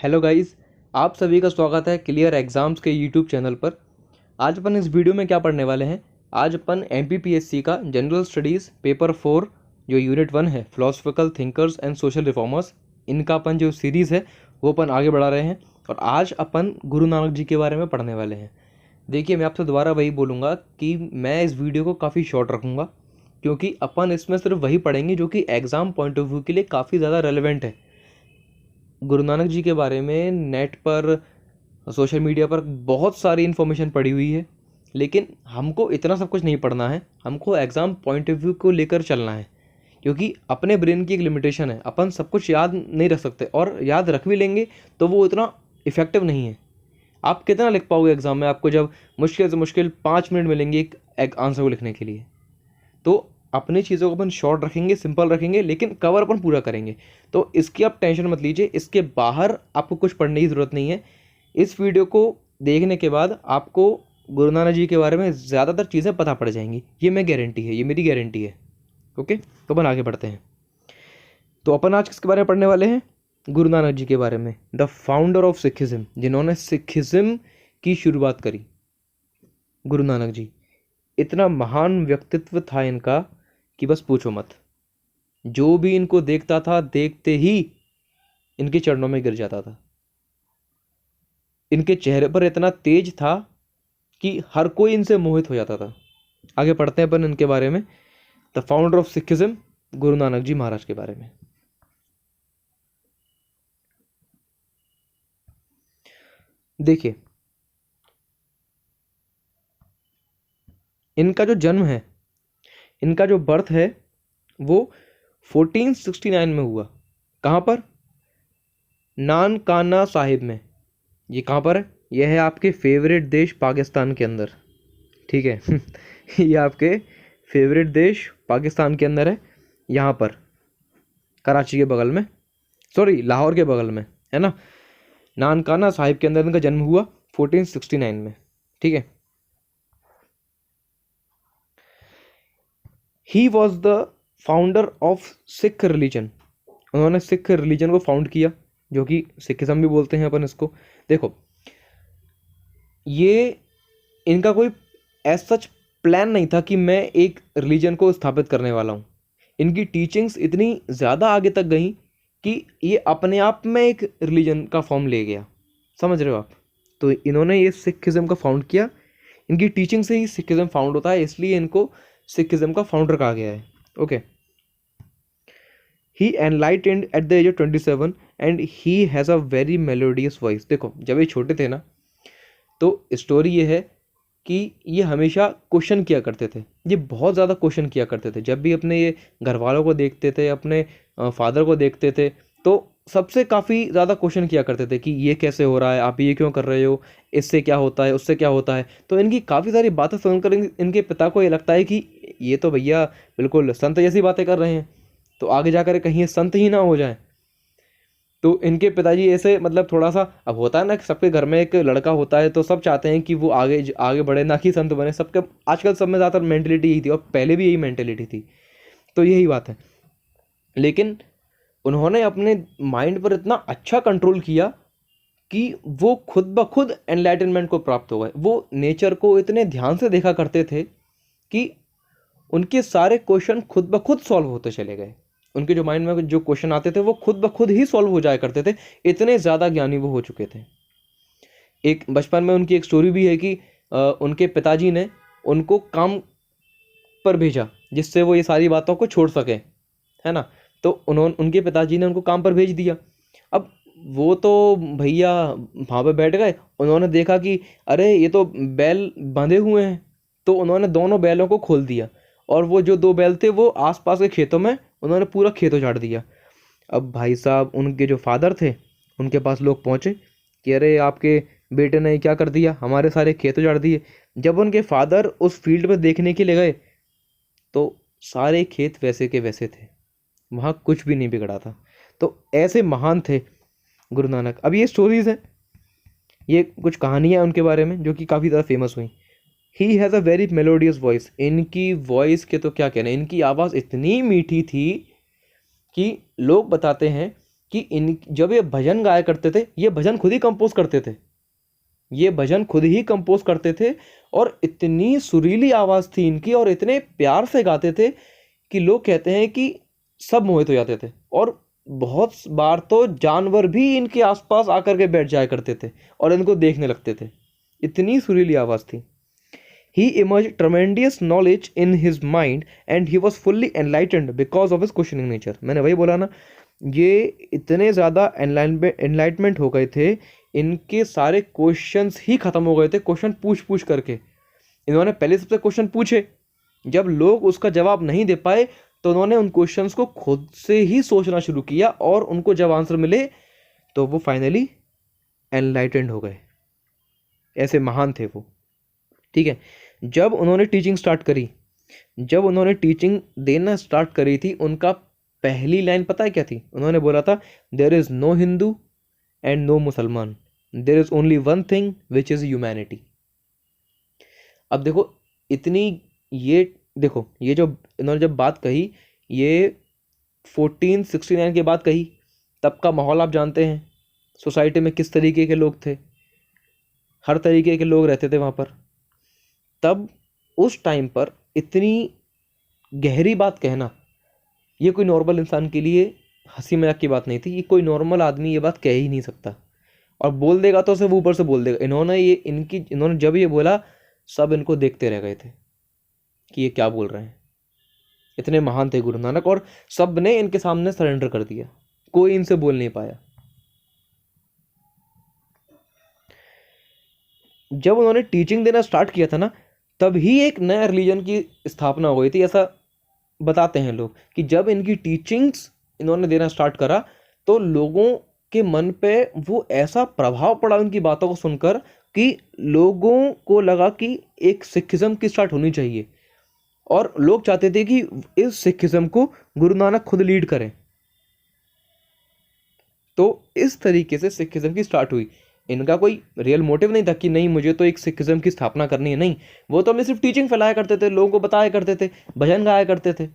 Hello guys, आप सभी का स्वागत है क्लियर एग्ज़ाम्स के यूट्यूब चैनल पर। आज अपन इस वीडियो में क्या पढ़ने वाले हैं। आज अपन एमपीपीएससी का जनरल स्टडीज़ पेपर 4 जो यूनिट 1 है, philosophical thinkers and social reformers, इनका अपन जो सीरीज़ है वो अपन आगे बढ़ा रहे हैं। और आज अपन गुरु नानक जी के बारे में पढ़ने वाले हैं। देखिए, मैं आपसे दोबारा वही बोलूँगा कि मैं इस वीडियो को काफ़ी शॉर्ट रखूँगा, क्योंकि अपन इसमें सिर्फ वही पढ़ेंगे जो कि एग्ज़ाम पॉइंट ऑफ व्यू के लिए काफ़ी ज़्यादा रेलेवेंट है। गुरु नानक जी के बारे में नेट पर, सोशल मीडिया पर बहुत सारी इन्फॉर्मेशन पड़ी हुई है, लेकिन हमको इतना सब कुछ नहीं पढ़ना है। हमको एग्ज़ाम पॉइंट ऑफ व्यू को लेकर चलना है, क्योंकि अपने ब्रेन की एक लिमिटेशन है। अपन सब कुछ याद नहीं रख सकते, और याद रख भी लेंगे तो वो इतना इफ़ेक्टिव नहीं है। आप कितना लिख पाओगे एग्ज़ाम में? आपको जब मुश्किल से मुश्किल 5 मिनट मिलेंगे एक आंसर को लिखने के लिए। तो अपनी चीज़ों को अपन शॉर्ट रखेंगे, सिंपल रखेंगे, लेकिन कवर अपन पूरा करेंगे। तो इसकी आप टेंशन मत लीजिए, इसके बाहर आपको कुछ पढ़ने की ज़रूरत नहीं है। इस वीडियो को देखने के बाद आपको गुरु नानक जी के बारे में ज़्यादातर चीज़ें पता पड़ जाएंगी, ये मैं गारंटी है, ये मेरी गारंटी है। ओके, तो अपन आगे बढ़ते हैं। तो अपन आज किसके बारे में पढ़ने वाले हैं? गुरु नानक जी के बारे में, द फाउंडर ऑफ सिखिज़्म, जिन्होंने सिखिज़्म की शुरुआत करी। गुरु नानक जी, इतना महान व्यक्तित्व था इनका कि बस पूछो मत। जो भी इनको देखता था, देखते ही इनके चरणों में गिर जाता था। इनके चेहरे पर इतना तेज था कि हर कोई इनसे मोहित हो जाता था। आगे पढ़ते हैं अपन इनके बारे में, the founder of Sikhism, Guru Nanak ji महाराज के बारे में। देखिए, इनका जो जन्म है, इनका जो बर्थ है, वो 1469 में हुआ। कहाँ पर? नानकाना साहिब में। ये कहाँ पर है? यह है आपके फेवरेट देश पाकिस्तान के अंदर। ठीक है ये आपके फेवरेट देश पाकिस्तान के अंदर है, यहाँ पर कराची के बगल में, सॉरी लाहौर के बगल में, है ना। नानकाना साहिब के अंदर इनका जन्म हुआ 1469 में। ठीक है। He was the founder of Sikh religion. उन्होंने सिख रिलीजन को फाउंड किया, जो कि सिखिज्म भी बोलते हैं अपन इसको। देखो, ये इनका कोई एज सच प्लान नहीं था कि मैं एक रिलीजन को स्थापित करने वाला हूँ। इनकी टीचिंग्स इतनी ज़्यादा आगे तक गई कि ये अपने आप में एक रिलीजन का फॉर्म ले गया। समझ रहे हो आप? तो इन्होंने ये सिखिज्म का फाउंड किया। इनकी टीचिंग से ही सिखिज्म फाउंड होता है, इसलिए इनको सिखिज्म का फाउंडर कहा गया है। Okay. He enlightened at the age of 27 and he has a very melodious voice. देखो, जब ये छोटे थे ना, तो स्टोरी ये है कि ये हमेशा क्वेश्चन किया करते थे। ये बहुत ज़्यादा क्वेश्चन किया करते थे। जब भी अपने ये घर वालों को देखते थे, अपने फादर को देखते थे, तो सबसे काफ़ी ज़्यादा क्वेश्चन किया करते थे कि ये कैसे हो रहा है, आप ये क्यों कर रहे हो, इससे क्या होता है, उससे क्या होता है। तो इनकी काफ़ी सारी बातें सुनकर इनके पिता को ये लगता है कि ये तो भैया बिल्कुल संत जैसी बातें कर रहे हैं, तो आगे जाकर कहीं ये संत ही ना हो जाए। तो इनके पिताजी ऐसे, मतलब थोड़ा सा, अब होता है ना कि सबके घर में एक लड़का होता है, तो सब चाहते हैं कि वो आगे आगे बढ़े, ना कि संत बने। सबके आजकल सब में ज़्यादातर मेंटेलिटी यही थी, और पहले भी यही मेंटेलिटी थी। तो यही बात है। लेकिन उन्होंने अपने माइंड पर इतना अच्छा कंट्रोल किया कि वो खुद ब खुद एनलाइटनमेंट को प्राप्त हो गए। वो नेचर को इतने ध्यान से देखा करते थे कि उनके सारे क्वेश्चन खुद ब खुद सॉल्व होते चले गए। उनके जो माइंड में जो क्वेश्चन आते थे वो खुद ब खुद ही सॉल्व हो जाया करते थे। इतने ज़्यादा ज्ञानी वो हो चुके थे। एक बचपन में उनकी एक स्टोरी भी है कि उनके पिताजी ने उनको काम पर भेजा, जिससे वो ये सारी बातों को छोड़ सके, है ना। तो उनके पिताजी ने उनको काम पर भेज दिया। अब वो तो भैया वहाँ पे बैठ गए। उन्होंने देखा कि अरे ये तो बैल बंधे हुए हैं, तो उन्होंने दोनों बैलों को खोल दिया, और वो जो 2 बैल थे वो आसपास के खेतों में उन्होंने पूरा खेत उजाड़ दिया। अब भाई साहब, उनके जो फादर थे, उनके पास लोग पहुँचे कि अरे आपके बेटे ने क्या कर दिया, हमारे सारे खेत उजाड़ दिए। जब उनके फादर उस फील्ड में देखने के लिए गए, तो सारे खेत वैसे के वैसे थे, वहाँ कुछ भी नहीं बिगड़ा था। तो ऐसे महान थे गुरु नानक। अब ये स्टोरीज हैं, ये कुछ कहानियाँ उनके बारे में जो कि काफ़ी ज़्यादा फेमस हुई। ही has a very melodious voice. इनकी वॉइस के तो क्या कहना है, इनकी आवाज़ इतनी मीठी थी कि लोग बताते हैं कि इन जब ये भजन गाया करते थे, ये भजन खुद ही कंपोज करते थे, ये भजन खुद ही कंपोज करते थे, और इतनी सुरीली आवाज़ थी इनकी और इतने प्यार से गाते थे कि लोग कहते हैं कि सब मोहित हो जाते थे। और बहुत बार तो जानवर भी इनके आसपास आकर के बैठ जाया करते थे और इनको देखने लगते थे, इतनी सुरीली आवाज़ थी। He emerged tremendous knowledge in his mind and he was fully enlightened because of his questioning nature। मैंने वही बोला ना, ये इतने ज़्यादा एनलाइटमेंट हो गए थे, इनके सारे क्वेश्चंस ही ख़त्म हो गए थे क्वेश्चन पूछ पूछ करके। इन्होंने पहले सबसे क्वेश्चन पूछे, जब लोग उसका जवाब नहीं दे पाए तो उन्होंने उन क्वेश्चंस को खुद से ही सोचना शुरू किया और उनको जब आंसर मिले तो वो फाइनली एनलाइटेंड हो गए। ऐसे महान थे वो, ठीक है। जब उन्होंने टीचिंग स्टार्ट करी, जब उन्होंने टीचिंग देना स्टार्ट करी थी, उनका पहली लाइन पता है क्या थी? उन्होंने बोला था, there is no Hindu and no Musalman, there is only one thing which is humanity. अब देखो इतनी, ये देखो ये जो इन्होंने जब बात कही, ये 1469 के बाद कही। तब का माहौल आप जानते हैं, सोसाइटी में किस तरीके के लोग थे, हर तरीके के लोग रहते थे वहाँ पर। तब उस टाइम पर इतनी गहरी बात कहना, ये कोई नॉर्मल इंसान के लिए हंसी मजाक की बात नहीं थी। ये कोई नॉर्मल आदमी ये बात कह ही नहीं सकता, और बोल देगा तो सिर्फ ऊपर से बोल देगा। इन्होंने जब ये बोला, सब इनको देखते रह गए थे कि ये क्या बोल रहे हैं। इतने महान थे गुरु नानक, और सब ने इनके सामने सरेंडर कर दिया, कोई इनसे बोल नहीं पाया। जब उन्होंने टीचिंग देना स्टार्ट किया था ना, तभी एक नया रिलीजन की स्थापना हो गई थी। ऐसा बताते हैं लोग कि जब इनकी टीचिंग्स इन्होंने देना स्टार्ट करा तो लोगों के मन पे वो ऐसा प्रभाव पड़ा उनकी बातों को सुनकर कि लोगों को लगा कि एक सिखिज्म की स्टार्ट होनी चाहिए, और लोग चाहते थे कि इस सिखिज्म को गुरु नानक खुद लीड करें। तो इस तरीके से सिखिज्म की स्टार्ट हुई। इनका कोई रियल मोटिव नहीं था कि नहीं मुझे तो एक सिखिज्म की स्थापना करनी है, नहीं, वो तो हमें सिर्फ टीचिंग फैलाया करते थे, लोगों को बताया करते थे, भजन गाया करते थे।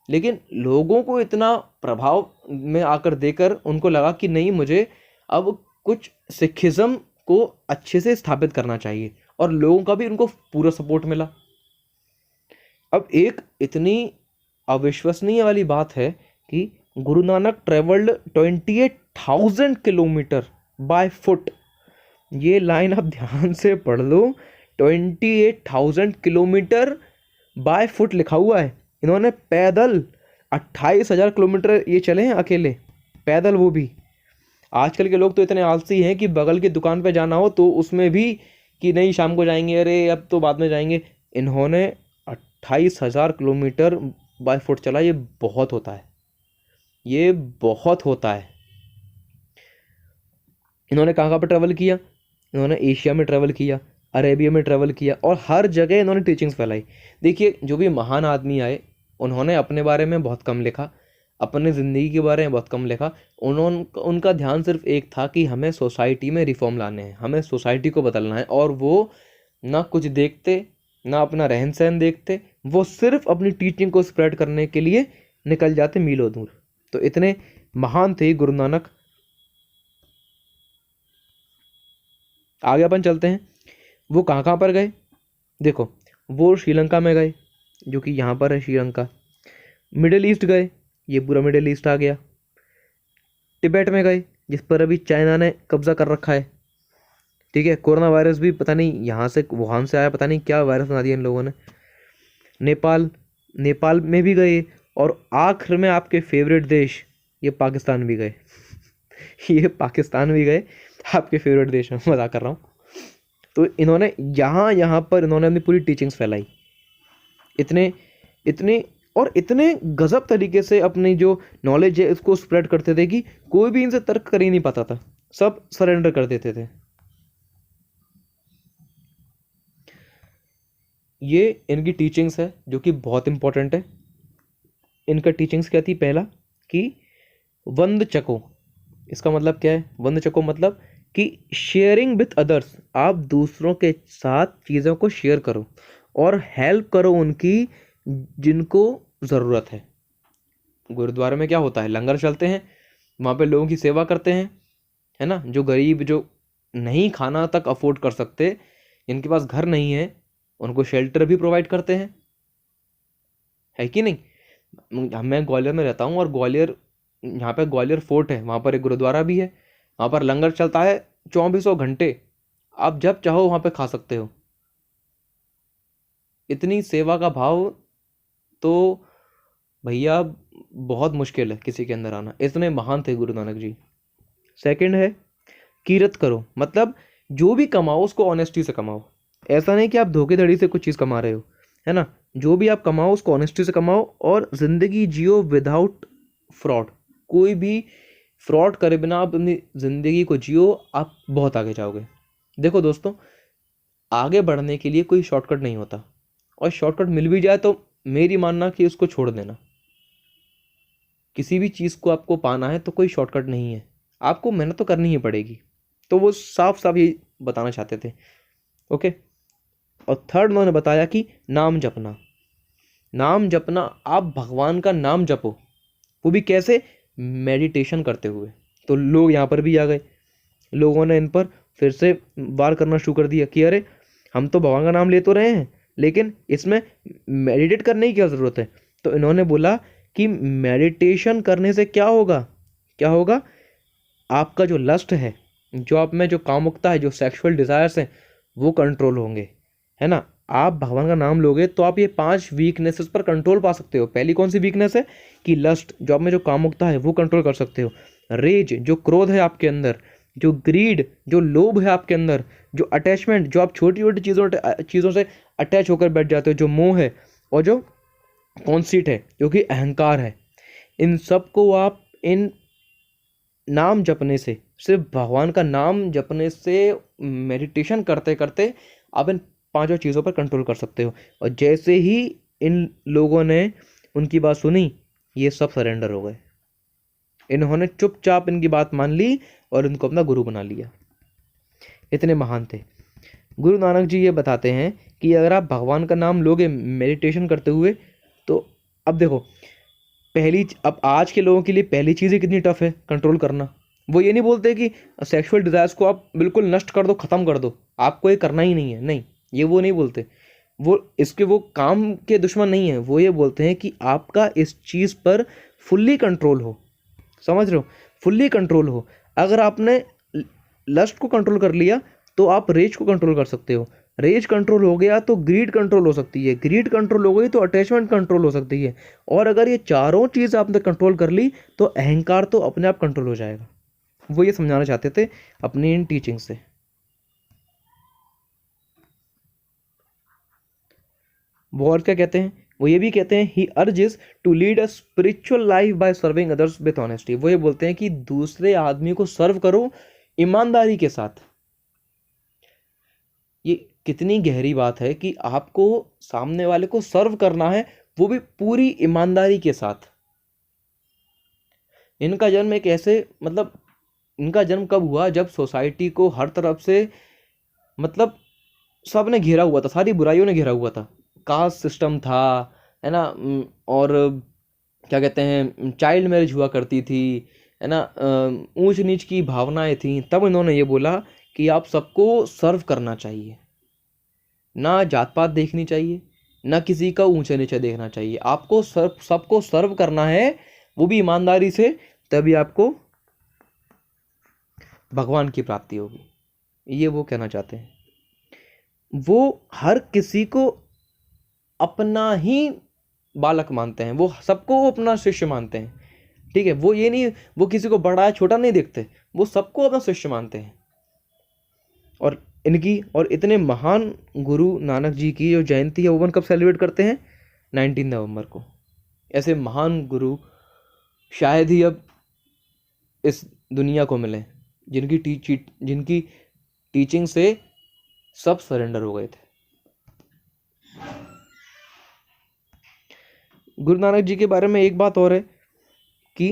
लेकिन लोगों को इतना प्रभाव में आकर देकर उनको लगा कि नहीं, मुझे अब कुछ सिखिज्म को अच्छे से स्थापित करना चाहिए, और लोगों का भी उनको पूरा सपोर्ट मिला। अब एक इतनी अविश्वसनीय वाली बात है कि Guru Nanak travelled 28,000 kilometre by foot. ये लाइन आप ध्यान से पढ़ लो, 28,000 किलोमीटर बाय फुट लिखा हुआ है। इन्होंने पैदल 28,000 किलोमीटर ये चले हैं अकेले, पैदल, वो भी। आजकल के लोग तो इतने आलसी हैं कि बगल की दुकान पे जाना हो तो उसमें भी कि नहीं शाम को जाएंगे, अरे अब तो बाद में जाएंगे। इन्होंने 28,000 किलोमीटर बाय फुट चला। ये बहुत होता है, ये बहुत होता है। इन्होंने कहाँ पर ट्रैवल किया? इन्होंने एशिया में ट्रैवल किया, अरेबिया में ट्रैवल किया, और हर जगह इन्होंने टीचिंग्स फैलाई। देखिए, जो भी महान आदमी आए, उन्होंने अपने बारे में बहुत कम लिखा, अपने ज़िंदगी के बारे में बहुत कम लिखा। उनका ध्यान सिर्फ एक था कि हमें सोसाइटी में रिफॉर्म लाने हैं, हमें सोसाइटी को बदलना है। और वो ना कुछ देखते, ना अपना रहन सहन देखते, वो सिर्फ अपनी टीचिंग को स्प्रेड करने के लिए निकल जाते मीलों दूर। तो इतने महान थे गुरु नानक। आगे अपन चलते हैं। वो कहाँ पर गए? देखो, वो श्रीलंका में गए, जो कि यहाँ पर है श्रीलंका। मिडिल ईस्ट गए, ये पूरा मिडिल ईस्ट आ गया। तिब्बत में गए, जिस पर अभी चाइना ने कब्जा कर रखा है, ठीक है। कोरोना वायरस भी पता नहीं यहाँ से, वुहान से आया, पता नहीं क्या वायरस बना दिया इन लोगों ने। नेपाल में भी गए, और आखिर में आपके फेवरेट देश, ये पाकिस्तान भी गए। ये पाकिस्तान भी गए, आपके फेवरेट देश में, मजाक कर रहा हूँ। तो इन्होंने यहाँ पर इन्होंने अपनी पूरी टीचिंग्स फैलाई। इतने गजब तरीके से अपनी जो नॉलेज है इसको स्प्रेड करते थे कि कोई भी इनसे तर्क कर ही नहीं पाता था, सब सरेंडर कर देते थे। ये इनकी टीचिंग्स है जो कि बहुत इंपॉर्टेंट है। इनका टीचिंग्स क्या थी? पहला कि वंद चको। इसका मतलब क्या है? वंद चको मतलब कि शेयरिंग विथ अदर्स, आप दूसरों के साथ चीज़ों को शेयर करो और हेल्प करो उनकी जिनको ज़रूरत है। गुरुद्वारे में क्या होता है? लंगर चलते हैं, वहाँ पे लोगों की सेवा करते हैं, है ना। जो गरीब, जो नहीं खाना तक अफोर्ड कर सकते, जिनके पास घर नहीं है, उनको शेल्टर भी प्रोवाइड करते हैं, है कि नहीं। मैं ग्वालियर में रहता हूँ और ग्वालियर, यहाँ पे ग्वालियर फोर्ट है, वहाँ पर एक गुरुद्वारा भी है, वहाँ पर लंगर चलता है 24 घंटे। आप जब चाहो वहाँ पे खा सकते हो। इतनी सेवा का भाव तो भैया बहुत मुश्किल है किसी के अंदर आना, इतने महान थे गुरु नानक जी। सेकंड है किरत करो, मतलब जो भी कमाओ उसको ऑनेस्टी से कमाओ। ऐसा नहीं कि आप धोखेधड़ी से कुछ चीज़ कमा रहे हो, है ना। जो भी आप कमाओ उसको ऑनेस्टी से कमाओ और ज़िंदगी जियो विदाउट फ्रॉड। कोई भी फ्रॉड करे बिना आप अपनी ज़िंदगी को जियो, आप बहुत आगे जाओगे। देखो दोस्तों, आगे बढ़ने के लिए कोई शॉर्टकट नहीं होता, और शॉर्टकट मिल भी जाए तो मेरी मानना कि उसको छोड़ देना। किसी भी चीज़ को आपको पाना है तो कोई शॉर्टकट नहीं है, आपको मेहनत तो करनी ही पड़ेगी। तो वो साफ साफ ये बताना चाहते थे। ओके। और थर्ड उन्होंने बताया कि नाम जपना। नाम जपना, आप भगवान का नाम जपो, वो भी कैसे, मेडिटेशन करते हुए। तो लोग यहाँ पर भी आ गए, लोगों ने इन पर फिर से वार करना शुरू कर दिया कि अरे हम तो भगवान का नाम ले तो रहे हैं, लेकिन इसमें मेडिटेट करने की क्या ज़रूरत है। तो इन्होंने बोला कि मेडिटेशन करने से क्या होगा, क्या होगा, आपका जो लस्ट है, जो आप में जो कामुकता है, जो सेक्सुअल डिज़ायर्स हैं, वो कंट्रोल होंगे, है ना। आप भगवान का नाम लोगे तो आप ये 5 वीकनेसेस पर कंट्रोल पा सकते हो। पहली कौन सी वीकनेस है कि लस्ट, जो आप में जो कामुकता है वो कंट्रोल कर सकते हो। रेज, जो क्रोध है आपके अंदर, जो ग्रीड, जो लोभ है आपके अंदर, जो अटैचमेंट, जो आप छोटी छोटी चीज़ों से अटैच होकर बैठ जाते हो, जो मोह है, और जो कॉन्सीट है, जो कि अहंकार है, इन सब को आप इन नाम जपने से, सिर्फ भगवान का नाम जपने से, मेडिटेशन करते करते आप इन 5 चीज़ों पर कंट्रोल कर सकते हो। और जैसे ही इन लोगों ने उनकी बात सुनी, ये सब सरेंडर हो गए। इन्होंने चुपचाप इनकी बात मान ली और इनको अपना गुरु बना लिया। इतने महान थे गुरु नानक जी। ये बताते हैं कि अगर आप भगवान का नाम लोगे मेडिटेशन करते हुए, तो अब देखो, अब आज के लोगों के लिए पहली चीज़ ही कितनी टफ है कंट्रोल करना। वो ये नहीं बोलते कि सेक्सुअल डिज़ायर्स को आप बिल्कुल नष्ट कर दो, ख़त्म कर दो, आपको ये करना ही नहीं है, नहीं, ये वो नहीं बोलते। वो इसके वो काम के दुश्मन नहीं है। वो ये बोलते हैं कि आपका इस चीज़ पर फुल्ली कंट्रोल हो, समझ रहे हो, फुल्ली कंट्रोल हो। अगर आपने लस्ट को कंट्रोल कर लिया तो आप रेज को कंट्रोल कर सकते हो। रेज कंट्रोल हो गया तो ग्रीड कंट्रोल हो सकती है, ग्रीड कंट्रोल हो गई तो अटैचमेंट कंट्रोल हो सकती है, और अगर ये चारों चीज़ आपने कंट्रोल कर ली तो अहंकार तो अपने आप कंट्रोल हो जाएगा। वो ये समझाना चाहते थे अपनी इन टीचिंग से। वो और क्या कहते हैं, वो ये भी कहते हैं he urges to lead a spiritual life by serving others with honesty. वो ये बोलते हैं कि दूसरे आदमी को सर्व करो ईमानदारी के साथ। ये कितनी गहरी बात है कि आपको सामने वाले को सर्व करना है, वो भी पूरी ईमानदारी के साथ। इनका जन्म एक ऐसे, मतलब इनका जन्म कब हुआ, जब सोसाइटी को हर तरफ से, मतलब सब ने घेरा हुआ था, सारी बुराइयों ने घेरा हुआ था। कास्ट सिस्टम था, है ना, और क्या कहते हैं, चाइल्ड मैरिज हुआ करती थी, है ना, ऊंच नीच की भावनाएं थी। तब इन्होंने ये बोला कि आप सबको सर्व करना चाहिए, ना जात पात देखनी चाहिए, ना किसी का ऊंचा नीचा देखना चाहिए, आपको सबको सर्व करना है, वो भी ईमानदारी से। तभी आपको भगवान की प्राप्ति होगी। ये वो कहना चाहते हैं। वो हर किसी को अपना ही बालक मानते हैं, वो सबको अपना शिष्य मानते हैं, ठीक है। वो ये नहीं, वो किसी को बड़ा छोटा नहीं देखते, वो सबको अपना शिष्य मानते हैं। और इनकी, और इतने महान गुरु नानक जी की जो जयंती है वो कब सेलिब्रेट करते हैं, 19 नवंबर को। ऐसे महान गुरु शायद ही अब इस दुनिया को मिले जिनकी टीचिंग से सब सरेंडर हो गए थे। गुरु नानक जी के बारे में एक बात और है कि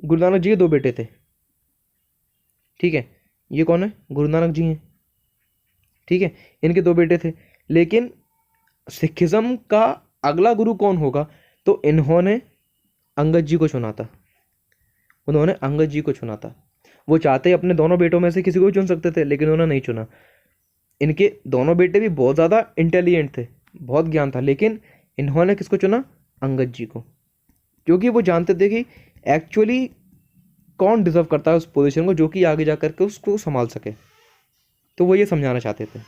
गुरु नानक जी के 2 बेटे थे, ठीक है। ये कौन है, गुरु नानक जी हैं, ठीक है। इनके 2 बेटे थे, लेकिन सिखिज्म का अगला गुरु कौन होगा, तो इन्होंने अंगद जी को चुना था, उन्होंने अंगद जी को चुना था। वो चाहते अपने दोनों बेटों में से किसी को भी चुन सकते थे, लेकिन उन्होंने नहीं चुना। इनके दोनों बेटे भी बहुत ज़्यादा इंटेलिजेंट थे, बहुत ज्ञान था, लेकिन इन्होंने किसको चुना? अंगद जी को, क्योंकि वो जानते थे कि एक्चुअली कौन डिजर्व करता है उस पोजीशन को, जो कि आगे जा करके उसको संभाल सके। तो वो ये समझाना चाहते थे।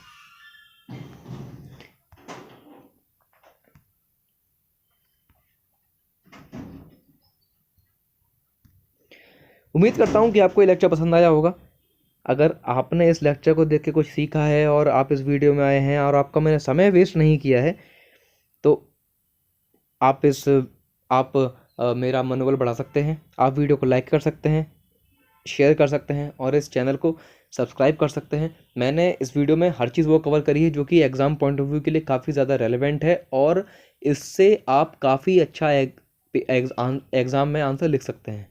उम्मीद करता हूँ कि आपको ये लेक्चर पसंद आया होगा। अगर आपने इस लेक्चर को देख के कुछ सीखा है और आप इस वीडियो में आए हैं और आपका मैंने समय वेस्ट नहीं किया है, तो आप मेरा मनोबल बढ़ा सकते हैं। आप वीडियो को लाइक कर सकते हैं, शेयर कर सकते हैं और इस चैनल को सब्सक्राइब कर सकते हैं। मैंने इस वीडियो में हर चीज़ वो कवर करी है जो कि एग्ज़ाम पॉइंट ऑफ व्यू के लिए काफ़ी ज़्यादा रेलेवेंट है, और इससे आप काफ़ी अच्छा एग्ज़ाम में आंसर लिख सकते हैं।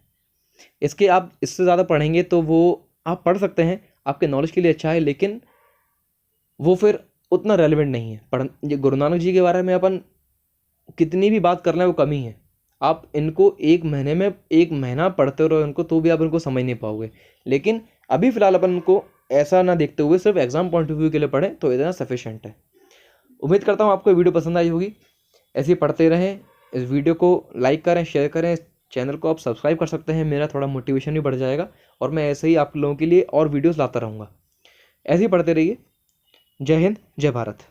इसके आप इससे ज़्यादा पढ़ेंगे तो वो आप पढ़ सकते हैं, आपके नॉलेज के लिए अच्छा है, लेकिन वो फिर उतना रेलेवेंट नहीं है। ये गुरु नानक जी के बारे में अपन कितनी भी बात कर लें वो कमी है। आप इनको एक महीने में 1 महीना पढ़ते रहो इनको, तो भी आप इनको समझ नहीं पाओगे। लेकिन अभी फ़िलहाल अपन इनको ऐसा ना देखते हुए सिर्फ एग्ज़ाम पॉइंट ऑफ व्यू के लिए पढ़ें तो इतना सफिशेंट है। उम्मीद करता हूँ आपको वीडियो पसंद आई होगी। ऐसे ही पढ़ते रहें। इस वीडियो को लाइक करें, शेयर करें, चैनल को आप सब्सक्राइब कर सकते हैं। मेरा थोड़ा मोटिवेशन भी बढ़ जाएगा और मैं ऐसे ही आप लोगों के लिए और वीडियोस लाता रहूँगा। ऐसे ही पढ़ते रहिए। जय हिंद, जय भारत।